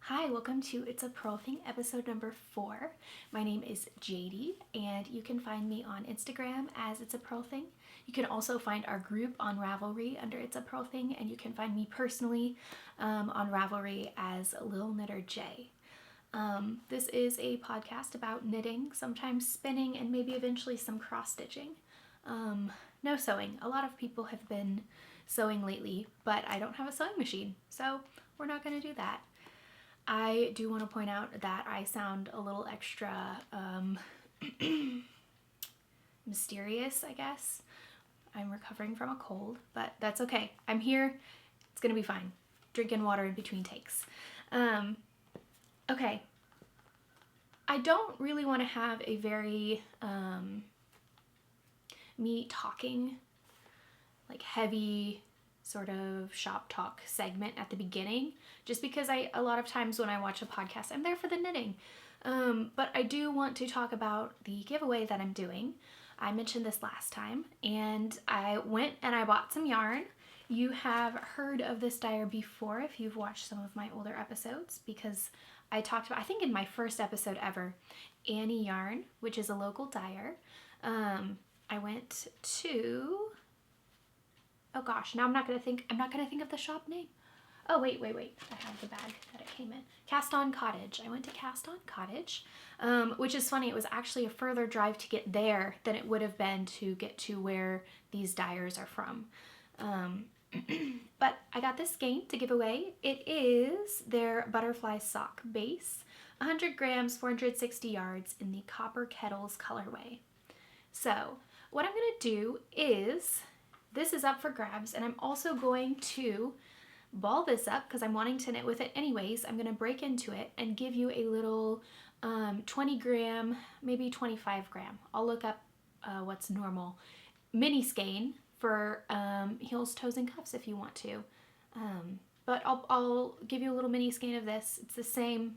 Hi, welcome to It's a Purl Thing, episode number 4. My name is JD, and you can find me on Instagram as It's a Purl Thing. You can also find our group on Ravelry under It's a Purl Thing, and you can find me personally on Ravelry as lilknitterj. This is a podcast about knitting, sometimes spinning, and maybe eventually some cross-stitching. No sewing. A lot of people have been sewing lately, but I don't have a sewing machine, so we're not going to do that. I do want to point out that I sound a little extra mysterious, I guess. I'm recovering from a cold, but that's okay. I'm here. It's going to be fine. Drinking water in between takes. Okay. I don't really want to have a very me talking, like heavy sort of shop talk segment at the beginning, just because a lot of times when I watch a podcast, I'm there for the knitting. But I do want to talk about the giveaway that I'm doing. I mentioned this last time, and I went and I bought some yarn. You have heard of this dyer before if you've watched some of my older episodes, because I talked about, I think in my first episode ever, Annie Yarn, which is a local dyer. I went to, oh gosh, now I'm not gonna think of the shop name. Oh, wait. I have the bag that it came in. Cast On Cottage. I went to Cast On Cottage, which is funny. It was actually a further drive to get there than it would have been to get to where these dyers are from. But I got this skein to give away. It is their butterfly sock base, 100 grams, 460 yards in the Copper Kettles colorway. So what I'm gonna do is, this is up for grabs, and I'm also going to ball this up because I'm wanting to knit with it anyways. I'm going to break into it and give you a little 20 gram, maybe 25 gram. I'll look up what's normal. Mini skein for heels, toes, and cuffs if you want to. But I'll give you a little mini skein of this. It's the same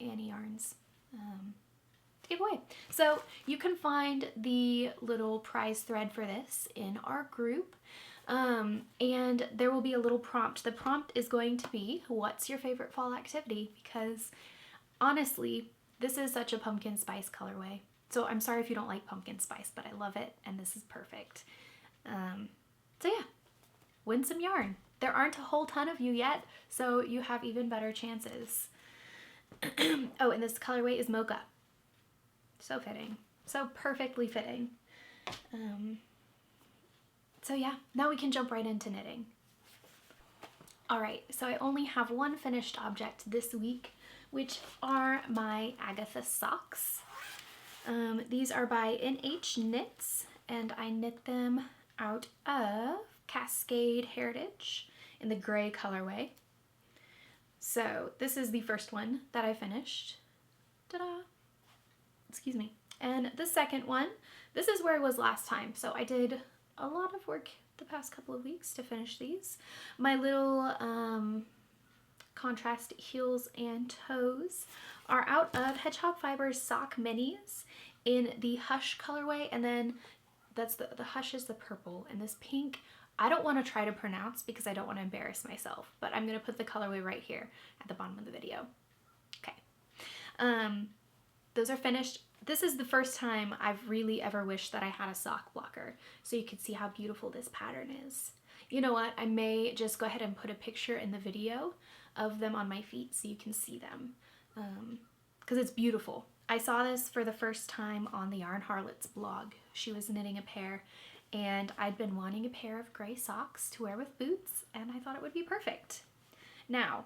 Annie yarns. To give away. So you can find the little prize thread for this in our group, and there will be a little prompt. The prompt is going to be, what's your favorite fall activity? Because honestly, this is such a pumpkin spice colorway. So I'm sorry if you don't like pumpkin spice, but I love it, and this is perfect. So yeah, win some yarn. There aren't a whole ton of you yet, so you have even better chances. Oh, and this colorway is mocha. So fitting. So perfectly fitting. So yeah, now we can jump right into knitting. Alright, so I only have one finished object this week, which are my Agatha socks. These are by NH Knits, and I knit them out of Cascade Heritage in the gray colorway. So this is the first one that I finished. Ta-da! Excuse me. And the second one, this is where I was last time. So I did a lot of work the past couple of weeks to finish these. My little contrast heels and toes are out of Hedgehog Fibers sock minis in the Hush colorway, and then that's the Hush is the purple, and this pink I don't want to try to pronounce because I don't want to embarrass myself, but I'm going to put the colorway right here at the bottom of the video. Okay. Those are finished. This is the first time I've really ever wished that I had a sock blocker, so you can see how beautiful this pattern is. You know what? I may just go ahead and put a picture in the video of them on my feet so you can see them, because it's beautiful. I saw this for the first time on the Yarn Harlot's blog. She was knitting a pair, and I'd been wanting a pair of gray socks to wear with boots, and I thought it would be perfect. Now,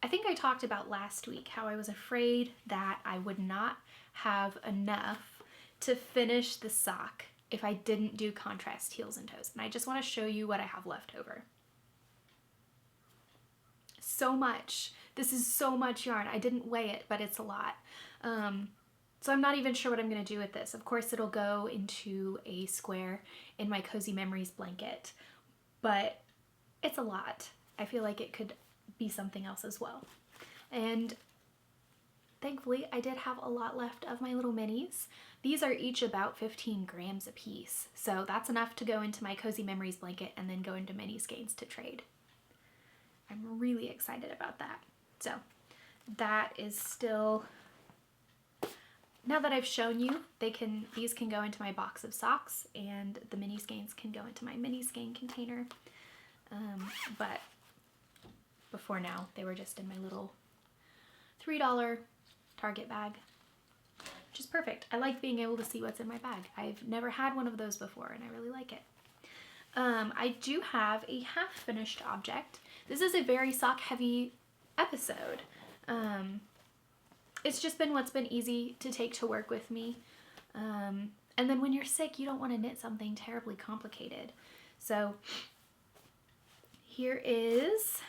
I think I talked about last week how I was afraid that I would not have enough to finish the sock if I didn't do contrast heels and toes. And I just want to show you what I have left over. So much. This is so much yarn. I didn't weigh it, but it's a lot. So I'm not even sure what I'm going to do with this. Of course, it'll go into a square in my Cozy Memories blanket, but it's a lot. I feel like it could be something else as well. And thankfully I did have a lot left of my little minis. These are each about 15 grams a piece, so that's enough to go into my Cozy Memories blanket and then go into mini skeins to trade. I'm really excited about that. So that is still, now that I've shown you, these can go into my box of socks, and the mini skeins can go into my mini skein container. But before now, they were just in my little $3 Target bag, which is perfect. I like being able to see what's in my bag. I've never had one of those before, and I really like it. I do have a half-finished object. This is a very sock-heavy episode. It's just been what's been easy to take to work with me. And then when you're sick, you don't want to knit something terribly complicated. So here is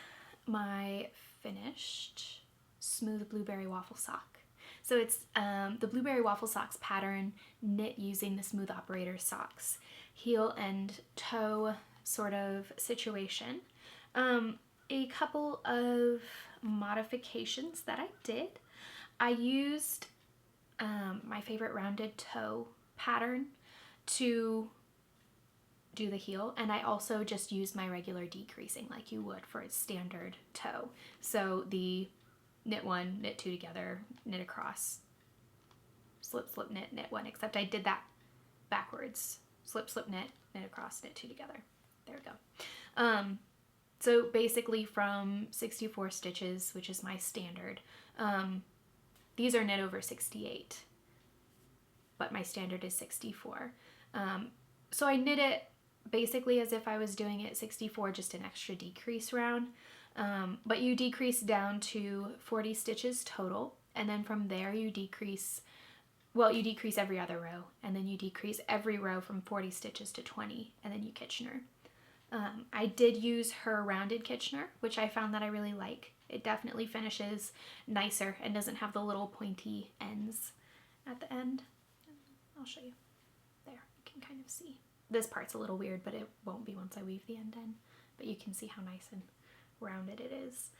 my finished smooth blueberry waffle sock. So it's the blueberry waffle socks pattern knit using the Smooth Operator socks. Heel and toe sort of situation. A couple of modifications that I did. I used my favorite rounded toe pattern to do the heel, and I also just used my regular decreasing like you would for a standard toe. So the knit one, knit two together, knit across, slip, slip, knit, knit one, except I did that backwards. Slip, slip, knit, knit across, knit two together. There we go. So basically from 64 stitches, which is my standard, these are knit over 68, but my standard is 64. So I knit it basically as if I was doing it 64, just an extra decrease round. But you decrease down to 40 stitches total, and then from there you decrease, well, you decrease every other row, and then you decrease every row from 40 stitches to 20, and then you Kitchener. I did use her rounded Kitchener, which I found that I really like. It definitely finishes nicer and doesn't have the little pointy ends at the end. I'll show you. There, you can kind of see. This part's a little weird, but it won't be once I weave the end in. But you can see how nice and rounded it is.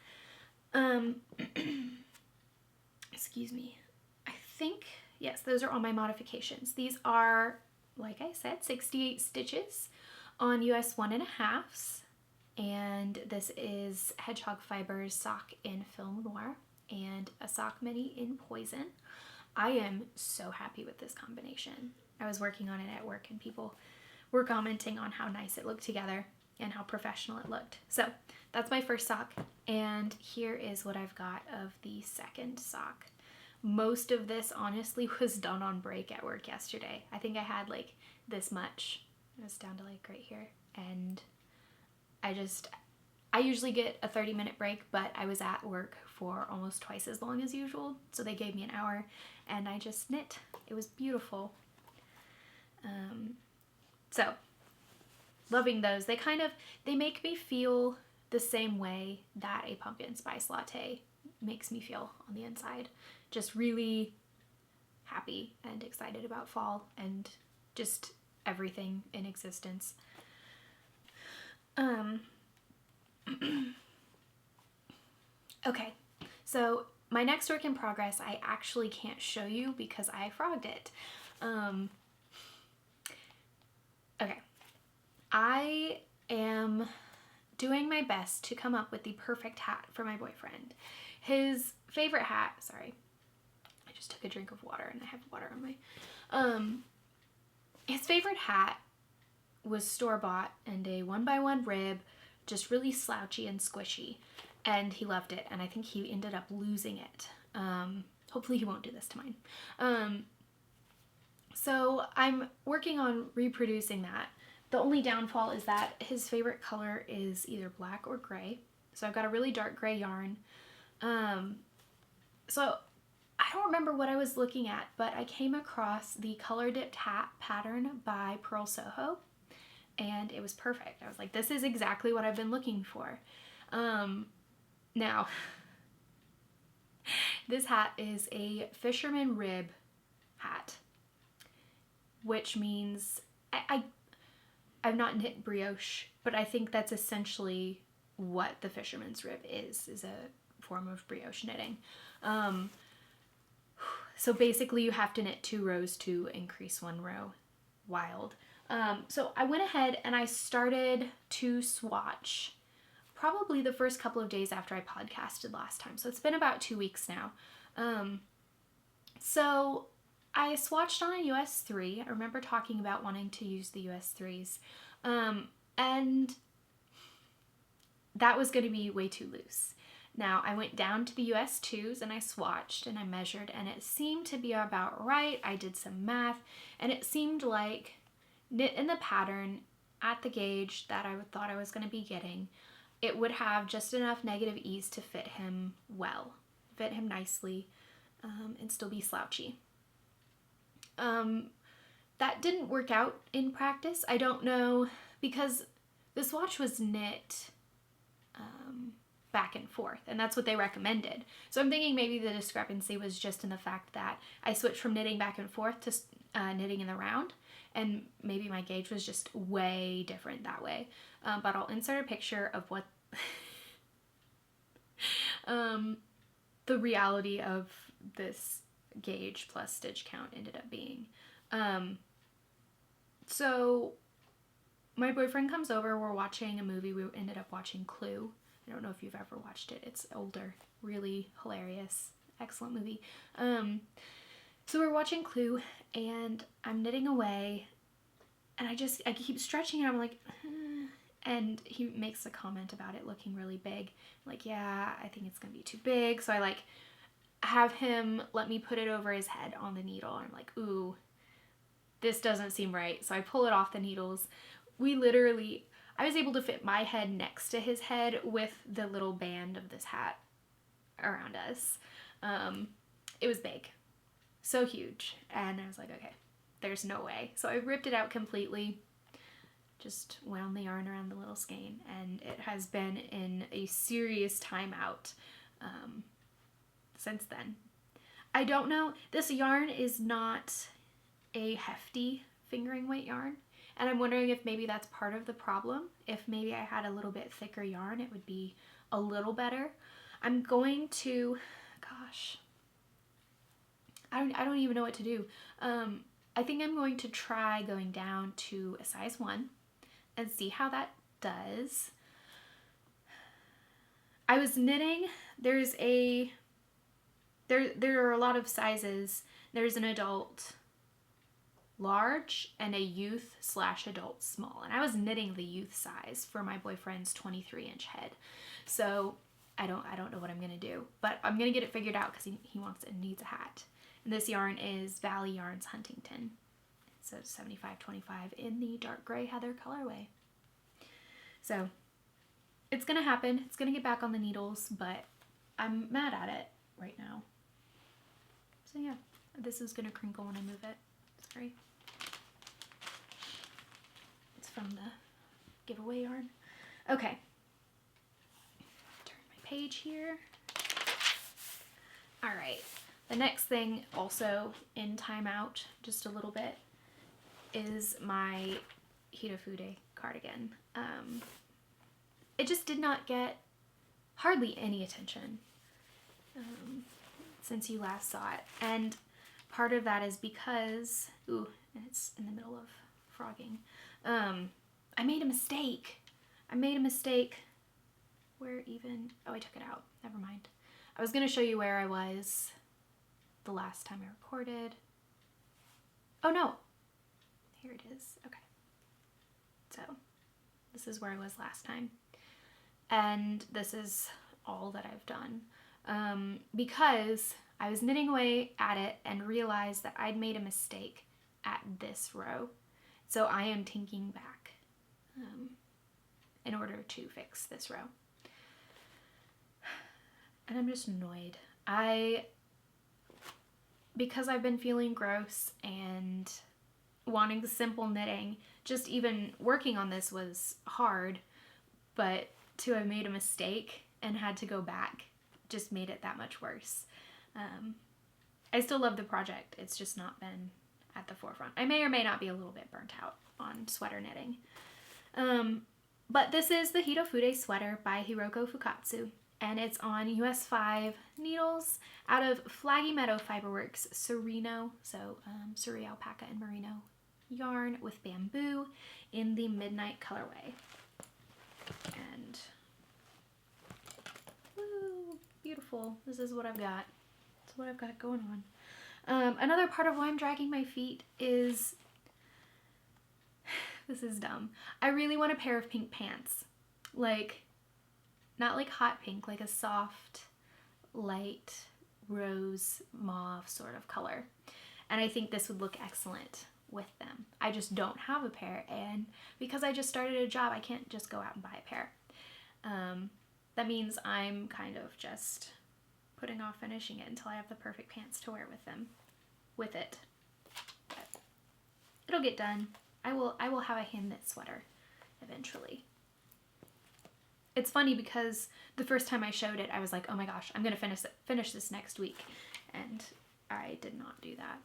Excuse me. I think, yes, those are all my modifications. These are, like I said, 68 stitches on US 1.5s, and this is Hedgehog Fibers sock in Film Noir and a sock mini in Poison. I am so happy with this combination. I was working on it at work and people were commenting on how nice it looked together and how professional it looked. So that's my first sock, and here is what I've got of the second sock. Most of this honestly was done on break at work yesterday. I think I had like this much. It was down to like right here, and I usually get a 30-minute break, but I was at work for almost twice as long as usual, so they gave me an hour and I just knit. It was beautiful. So loving those. They make me feel the same way that a pumpkin spice latte makes me feel on the inside. Just really happy and excited about fall and just everything in existence. Okay, so my next work in progress I actually can't show you because I frogged it. Okay, I am doing my best to come up with the perfect hat for my boyfriend. His favorite hat, sorry, I just took a drink of water and I have water on my, his favorite hat was store-bought and a 1x1 rib, just really slouchy and squishy, and he loved it, and I think he ended up losing it. Hopefully he won't do this to mine. So I'm working on reproducing that. The only downfall is that his favorite color is either black or gray. So I've got a really dark gray yarn. So I don't remember what I was looking at, but I came across the color dipped hat pattern by Purl Soho, and it was perfect. I was like, this is exactly what I've been looking for. Now, this hat is a fisherman rib hat, which means I've not knit brioche, but I think that's essentially what the fisherman's rib is a form of brioche knitting. So basically you have to knit 2 rows to increase 1 row. Wild. So I went ahead and I started to swatch probably the first couple of days after I podcasted last time. So it's been about 2 weeks now. So I swatched on a US 3. I remember talking about wanting to use the US 3s. And that was going to be way too loose. Now I went down to the US 2s and I swatched and I measured, and it seemed to be about right. I did some math and it seemed like knit in the pattern at the gauge that I thought I was going to be getting, it would have just enough negative ease to fit him well, fit him nicely, and still be slouchy. That didn't work out in practice. I don't know, because the swatch was knit back and forth, and that's what they recommended. So I'm thinking maybe the discrepancy was just in the fact that I switched from knitting back and forth to knitting in the round, and maybe my gauge was just way different that way. But I'll insert a picture of what the reality of this gauge plus stitch count ended up being. So my boyfriend comes over, we're watching a movie. We ended up watching Clue. I don't know if you've ever watched it. It's older, really hilarious, excellent movie. So we're watching Clue and I'm knitting away and I keep stretching and I'm like, and he makes a comment about it looking really big. I'm like, yeah, I think it's gonna be too big. So I like have him let me put it over his head on the needle. I'm like, ooh, this doesn't seem right. So I pull it off the needles. I was able to fit my head next to his head with the little band of this hat around us. It was big, so huge. And I was like, okay, there's no way. So I ripped it out completely, just wound the yarn around the little skein, and it has been in a serious timeout since then. I don't know, this yarn is not a hefty fingering weight yarn. And I'm wondering if maybe that's part of the problem. If maybe I had a little bit thicker yarn, it would be a little better. I'm going to, gosh, I don't even know what to do. I think I'm going to try going down to a size 1 and see how that does. I was knitting, there are a lot of sizes. There's an adult large and a youth/adult small, and I was knitting the youth size for my boyfriend's 23-inch head. So I don't know what I'm gonna do, but I'm gonna get it figured out because he wants it and needs a hat. And this yarn is Valley Yarns Huntington. So 75/25 in the dark gray heather colorway. So it's gonna happen. It's gonna get back on the needles, but I'm mad at it right now. So yeah, this is gonna crinkle when I move it. Sorry. It's from the giveaway yarn. Okay. Turn my page here. All right. The next thing, also in timeout, just a little bit, is my Hitofude cardigan. It just did not get hardly any attention since you last saw it. And part of that is because, ooh, and it's in the middle of frogging. I made a mistake. Where even, oh, I took it out. Never mind. I was gonna show you where I was the last time I recorded. Oh no, here it is. Okay. So this is where I was last time. And this is all that I've done. Because I was knitting away at it and realized that I'd made a mistake at this row. So I am tinking back in order to fix this row. And I'm just annoyed. Because I've been feeling gross and wanting simple knitting, just even working on this was hard, but to have made a mistake and had to go back just made it that much worse. I still love the project. It's just not been at the forefront. I may or may not be a little bit burnt out on sweater knitting. But this is the Hitofude sweater by Hiroko Fukatsu, and it's on US 5 needles out of Flaggy Meadow Fiberworks Sereno, so Surrey alpaca and merino yarn with bamboo in the Midnight colorway. And beautiful. This is what I've got. That's what I've got going on. Another part of why I'm dragging my feet is, this is dumb. I really want a pair of pink pants. Like, not like hot pink, like a soft, light rose mauve sort of color. And I think this would look excellent with them. I just don't have a pair, and because I just started a job, I can't just go out and buy a pair. That means I'm kind of just putting off finishing it until I have the perfect pants to wear with it. But it'll get done. I will have a hand knit sweater eventually. It's funny because the first time I showed it, I was like, oh my gosh, I'm gonna finish this next week, and I did not do that.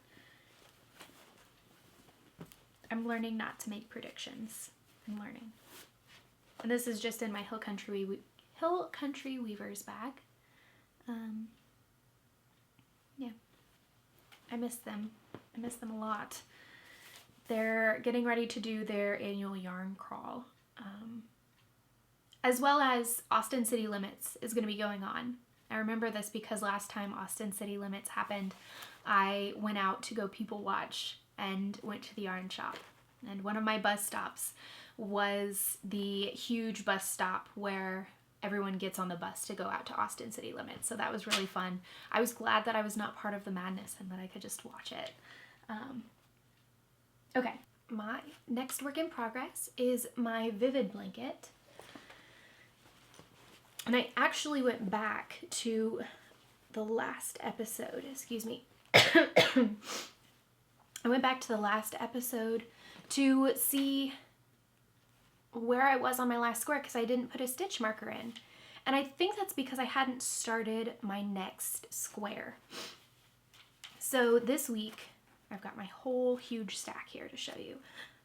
I'm learning not to make predictions. I'm learning. And this is just in my Hill Country Weavers bag. Yeah, I miss them. I miss them a lot. They're getting ready to do their annual yarn crawl. As well as Austin City Limits is going to be going on. I remember this because last time Austin City Limits happened, I went out to go people watch and went to the yarn shop. And one of my bus stops was the huge bus stop where everyone gets on the bus to go out to Austin City Limits. So that was really fun. I was glad that I was not part of the madness and that I could just watch it. Okay, my next work in progress is my Vivid blanket. And I actually went back to the last episode, excuse me. I went back to the last episode to see where I was on my last square because I didn't put a stitch marker in. And I think that's because I hadn't started my next square. So this week, I've got my whole huge stack here to show you.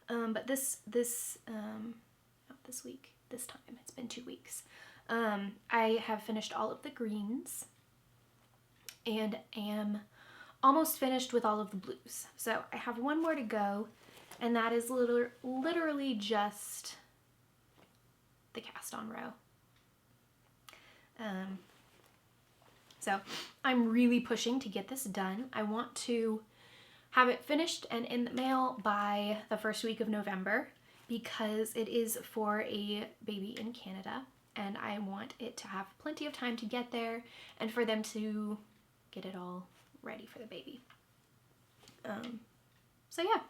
But this time, it's been 2 weeks. I have finished all of the greens and am almost finished with all of the blues. So I have one more to go, and that is literally just the cast on row. So I'm really pushing to get this done. I want to have it finished and in the mail by the first week of November because it is for a baby in Canada. And I want it to have plenty of time to get there and for them to get it all ready for the baby. So yeah,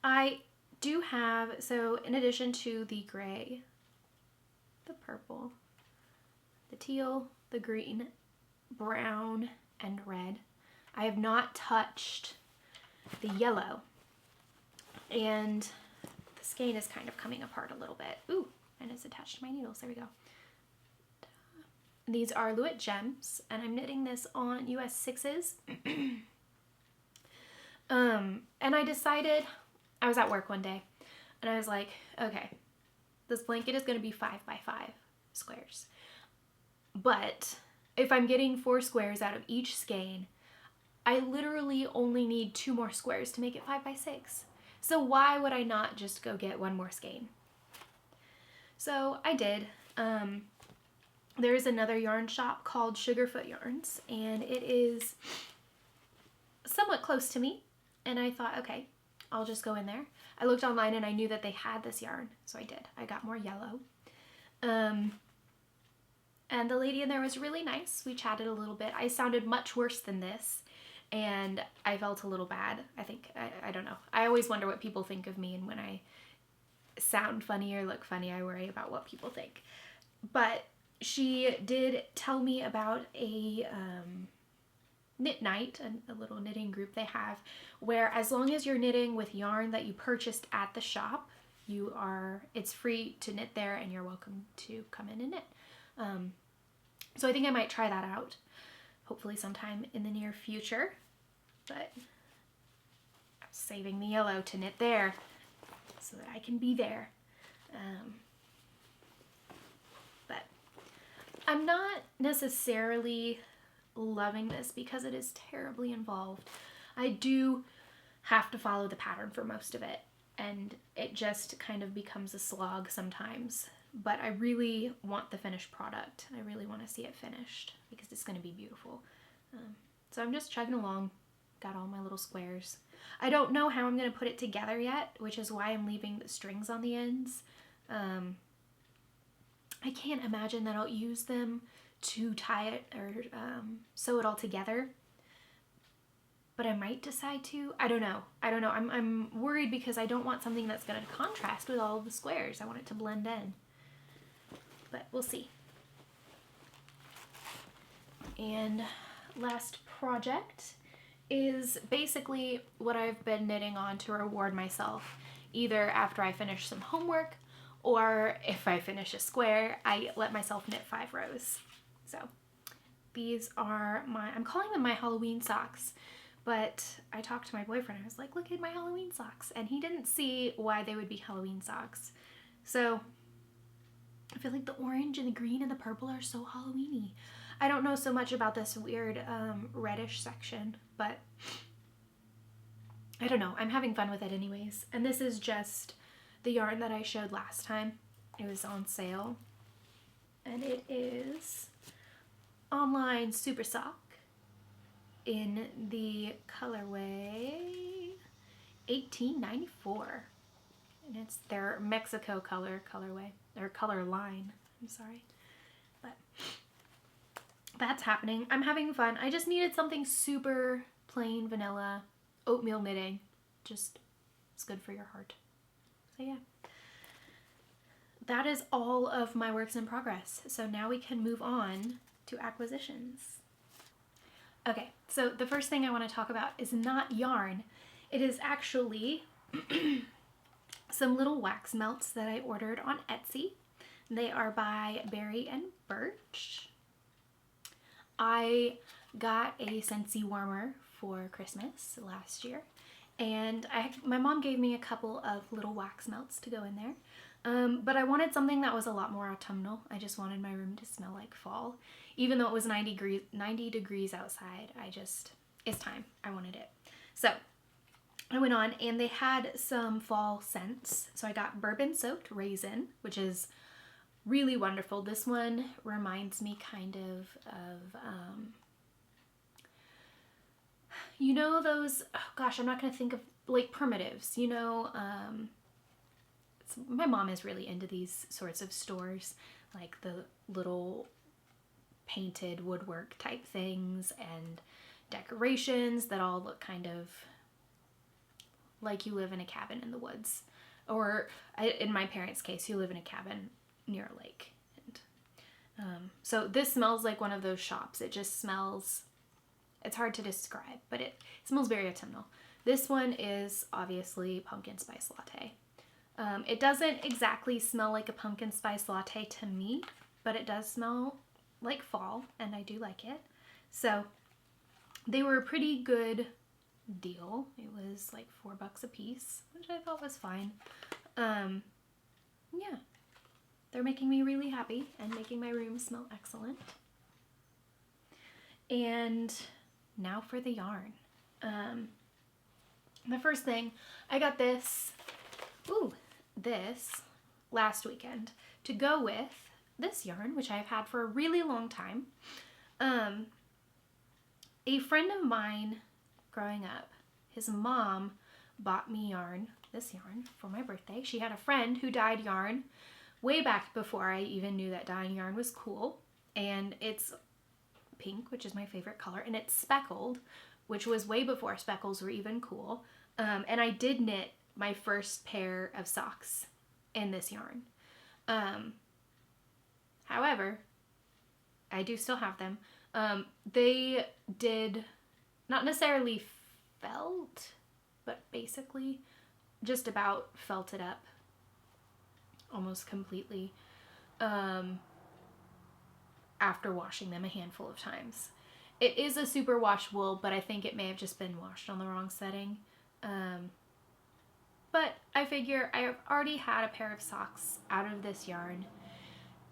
I do have, so in addition to the gray, the purple, the teal, the green, brown, and red, I have not touched the yellow. And the skein is kind of coming apart a little bit. Ooh, and it's attached to my needles. There we go. These are Luet Gems, and I'm knitting this on US 6s. And I decided, I was at work one day, and I was like, okay, this blanket is going to be 5 by 5 squares. But if I'm getting 4 squares out of each skein, I literally only need 2 more squares to make it 5 by 6. So why would I not just go get 1 more skein? So I did. There is another yarn shop called Sugarfoot Yarns, and it is somewhat close to me, and I thought, okay, I'll just go in there. I looked online and I knew that they had this yarn, so I did. I got more yellow. And the lady in there was really nice. We chatted a little bit. I sounded much worse than this, and I felt a little bad. I think, I don't know. I always wonder what people think of me, and when I sound funny or look funny, I worry about what people think. But she did tell me about a knit night, a little knitting group they have, where as long as you're knitting with yarn that you purchased at the shop, it's free to knit there and you're welcome to come in and knit. So I think I might try that out, hopefully sometime in the near future, but I'm saving the yellow to knit there so that I can be there. But I'm not necessarily loving this because it is terribly involved. I do have to follow the pattern for most of it, and it just kind of becomes a slog sometimes. but I really want the finished product. I really want to see it finished because it's going to be beautiful. So I'm just chugging along. Got all my little squares. I don't know how I'm going to put it together yet, which is why I'm leaving the strings on the ends. I can't imagine that I'll use them to tie it or sew it all together. But I might decide to. I don't know. I'm worried because I don't want something that's going to contrast with all of the squares. I want it to blend in. But we'll see. And last project is basically what I've been knitting on to reward myself, either after I finish some homework or if I finish a square, I let myself knit 5 rows. So these are I'm calling them my Halloween socks, but I talked to my boyfriend. I was like, look at my Halloween socks. And he didn't see why they would be Halloween socks. So I feel like the orange and the green and the purple are so Halloween-y. I don't know so much about this weird reddish section, but I don't know. I'm having fun with it anyways. And this is just the yarn that I showed last time. It was on sale. And it is Online Super Sock in the colorway 1894. And it's their Mexico colorway, or color line. I'm sorry. But that's happening. I'm having fun. I just needed something super plain vanilla oatmeal knitting. Just, it's good for your heart. So yeah. That is all of my works in progress. So now we can move on to acquisitions. Okay, so the first thing I want to talk about is not yarn. It is actually some little wax melts that I ordered on Etsy. They are by Berry and Birch. I got a Scentsy warmer for Christmas last year, and my mom gave me a couple of little wax melts to go in there. But I wanted something that was a lot more autumnal. I just wanted my room to smell like fall. Even though it was 90 degrees outside, it's time. I wanted it. So I went on and they had some fall scents. So I got bourbon soaked raisin, which is really wonderful. This one reminds me kind of you know those, oh gosh, I'm not going to think of, like primitives, you know, my mom is really into these sorts of stores, like the little painted woodwork type things and decorations that all look kind of like you live in a cabin in the woods. Or in my parents' case, you live in a cabin near a lake. And so this smells like one of those shops. It just smells, it's hard to describe, but it smells very autumnal. This one is obviously pumpkin spice latte. It doesn't exactly smell like a pumpkin spice latte to me, but it does smell like fall, and I do like it. So they were a pretty good deal. It was like $4 a piece, which I thought was fine. Yeah, they're making me really happy and making my room smell excellent. And now for the yarn. The first thing, I got this last weekend to go with this yarn, which I've had for a really long time. A friend of mine growing up, his mom bought me this yarn for my birthday. She had a friend who dyed yarn way back before I even knew that dyeing yarn was cool. And it's pink, which is my favorite color, and it's speckled, which was way before speckles were even cool. And I did knit my first pair of socks in this yarn. However, I do still have them. They did not necessarily felt, but basically just about felted up almost completely after washing them a handful of times. It is a super wash wool, but I think it may have just been washed on the wrong setting. But I figure I have already had a pair of socks out of this yarn,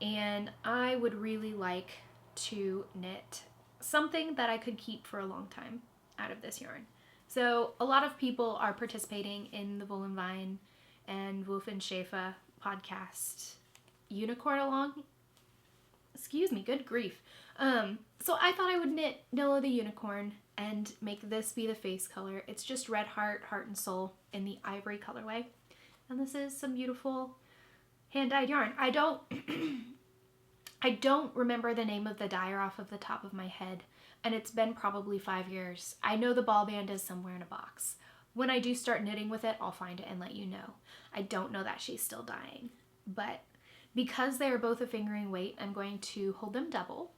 and I would really like to knit something that I could keep for a long time out of this yarn. So a lot of people are participating in the Wool and Vine and Wolf and Schaefer podcast unicorn along. Excuse me, good grief. So I thought I would knit Nilla the unicorn and make this be the face color. It's just red heart, heart and soul in the ivory colorway. And this is some beautiful hand-dyed yarn. I don't I don't remember the name of the dyer off of the top of my head, and it's been probably 5 years. I know the ball band is somewhere in a box. When I do start knitting with it, I'll find it and let you know. I don't know that she's still dyeing, but because they are both a fingering weight, I'm going to hold them double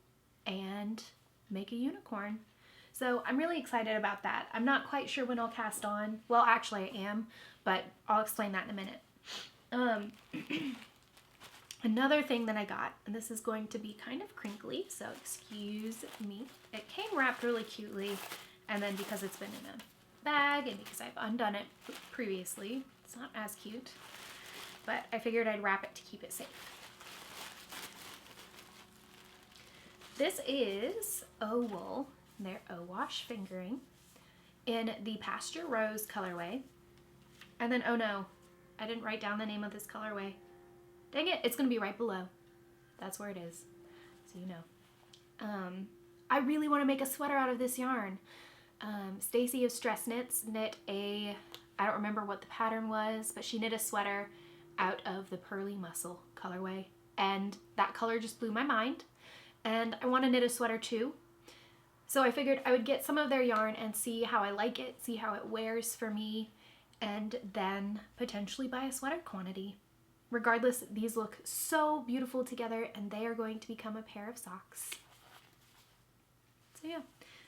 and make a unicorn. So I'm really excited about that. I'm not quite sure when I'll cast on. Well, actually I am, but I'll explain that in a minute. Another thing that I got, and this is going to be kind of crinkly, so excuse me. It came wrapped really cutely, and then because it's been in a bag and because I've undone it previously, it's not as cute, but I figured I'd wrap it to keep it safe. This is O-Wool, their O-Wash fingering in the Pasture Rose colorway. And then, oh no, I didn't write down the name of this colorway. Dang it, it's gonna be right below. That's where it is, so you know. I really wanna make a sweater out of this yarn. Stacy of Stress Knits knit a, I don't remember what the pattern was, but she knit a sweater out of the Pearly Muscle colorway. And that color just blew my mind. And I wanna knit a sweater too. So I figured I would get some of their yarn and see how I like it, see how it wears for me, and then potentially buy a sweater quantity. Regardless, these look so beautiful together and they are going to become a pair of socks. So yeah,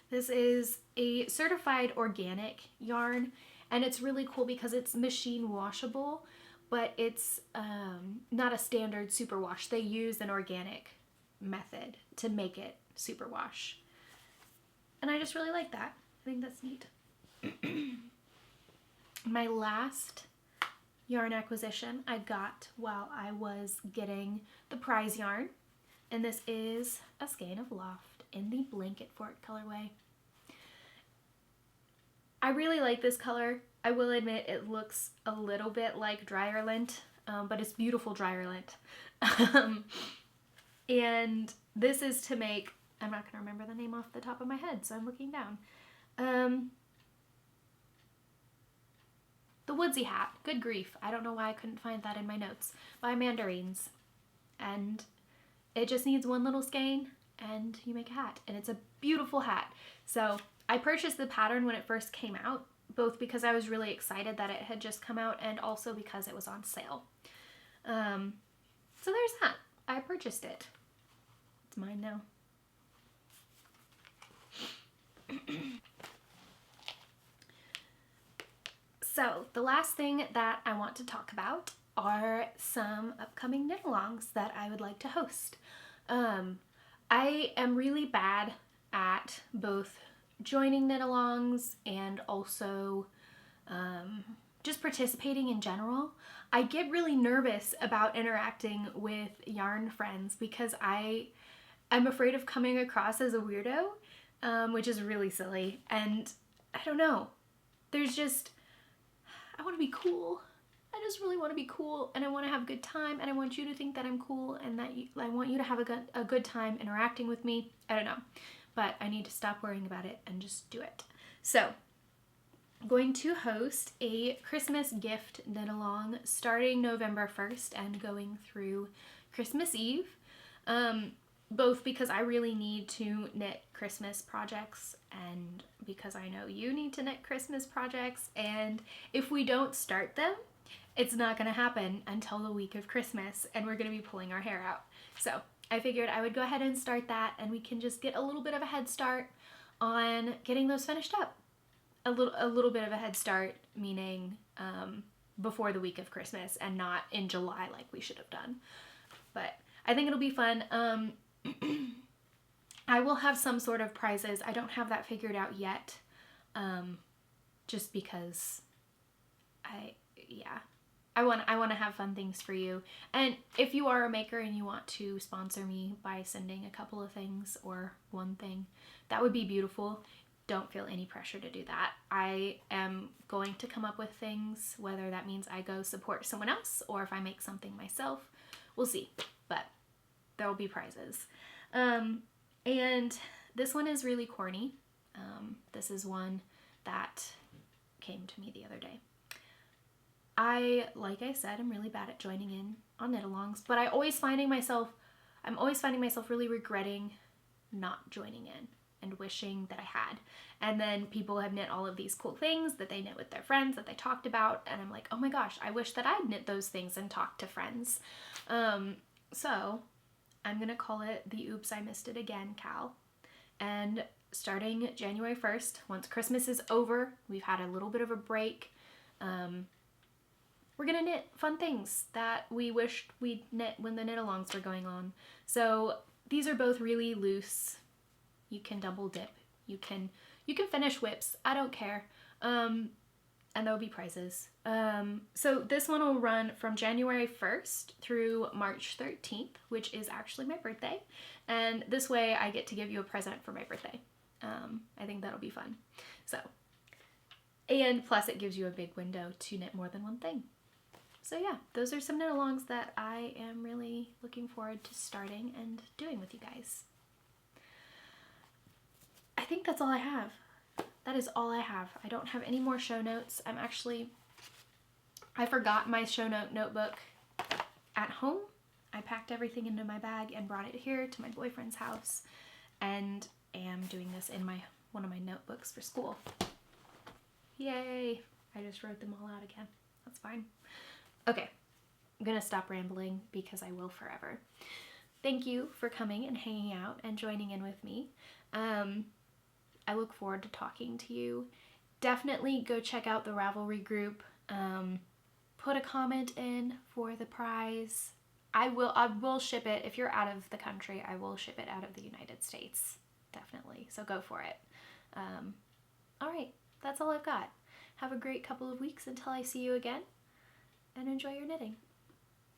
this is a certified organic yarn and it's really cool because it's machine washable, but it's not a standard superwash. They use an organic method to make it superwash. And I just really like that. I think that's neat. My last yarn acquisition I got while I was getting the prize yarn, and this is a skein of Loft in the Blanket Fort colorway. I really like this color. I will admit it looks a little bit like dryer lint, but it's beautiful dryer lint. And this is to make, I'm not gonna remember the name off the top of my head, so I'm looking down. The Woodsy Hat, good grief. I don't know why I couldn't find that in my notes, by Mandarines. And it just needs one little skein and you make a hat. And it's a beautiful hat. So I purchased the pattern when it first came out, both because I was really excited that it had just come out and also because it was on sale. So there's that. I purchased it. It's mine now. So the last thing that I want to talk about are some upcoming knit-alongs that I would like to host. I am really bad at both joining knit-alongs and also just participating in general. I get really nervous about interacting with yarn friends because I'm afraid of coming across as a weirdo, which is really silly. And I don't know, there's just, I want to be cool. I just really want to be cool and I want to have a good time and I want you to think that I'm cool and that I want you to have a good time interacting with me. I don't know, but I need to stop worrying about it and just do it. So I'm going to host a Christmas gift knit-along starting November 1st and going through Christmas Eve. Both because I really need to knit Christmas projects and because I know you need to knit Christmas projects, and if we don't start them, it's not going to happen until the week of Christmas and we're going to be pulling our hair out. So I figured I would go ahead and start that and we can just get a little bit of a head start on getting those finished up. A little bit of a head start, meaning before the week of Christmas and not in July like we should have done. But I think it'll be fun. I will have some sort of prizes. I don't have that figured out yet, just because I want to have fun things for you. And if you are a maker and you want to sponsor me by sending a couple of things or one thing, that would be beautiful. Don't feel any pressure to do that. I am going to come up with things, whether that means I go support someone else or if I make something myself. We'll see, but there will be prizes. And this one is really corny. This is one that came to me the other day. Like I said, I'm really bad at joining in on knit-alongs, but I'm always finding myself really regretting not joining in and wishing that I had. And then people have knit all of these cool things that they knit with their friends that they talked about, and I'm like, oh my gosh, I wish that I'd knit those things and talked to friends. So I'm gonna call it the Oops, I Missed It Again Cal. And starting January 1st, once Christmas is over, we've had a little bit of a break, we're gonna knit fun things that we wished we'd knit when the knit-alongs were going on. So these are both really loose. You can double dip. You can finish whips. I don't care. And there'll be prizes. So this one will run from January 1st through March 13th, which is actually my birthday. And this way I get to give you a present for my birthday. I think that'll be fun. So, and plus it gives you a big window to knit more than one thing. So yeah, those are some knit-alongs that I am really looking forward to starting and doing with you guys. I think that's all I have. That is all I have. I don't have any more show notes. I forgot my show note notebook at home. I packed everything into my bag and brought it here to my boyfriend's house, and am doing this in one of my notebooks for school. Yay! I just wrote them all out again. That's fine. Okay, I'm gonna stop rambling because I will forever. Thank you for coming and hanging out and joining in with me. I look forward to talking to you. Definitely go check out the Ravelry group. Put a comment in for the prize. I will ship it. If you're out of the country, I will ship it out of the United States. Definitely. So go for it. All right, that's all I've got. Have a great couple of weeks until I see you again, and enjoy your knitting.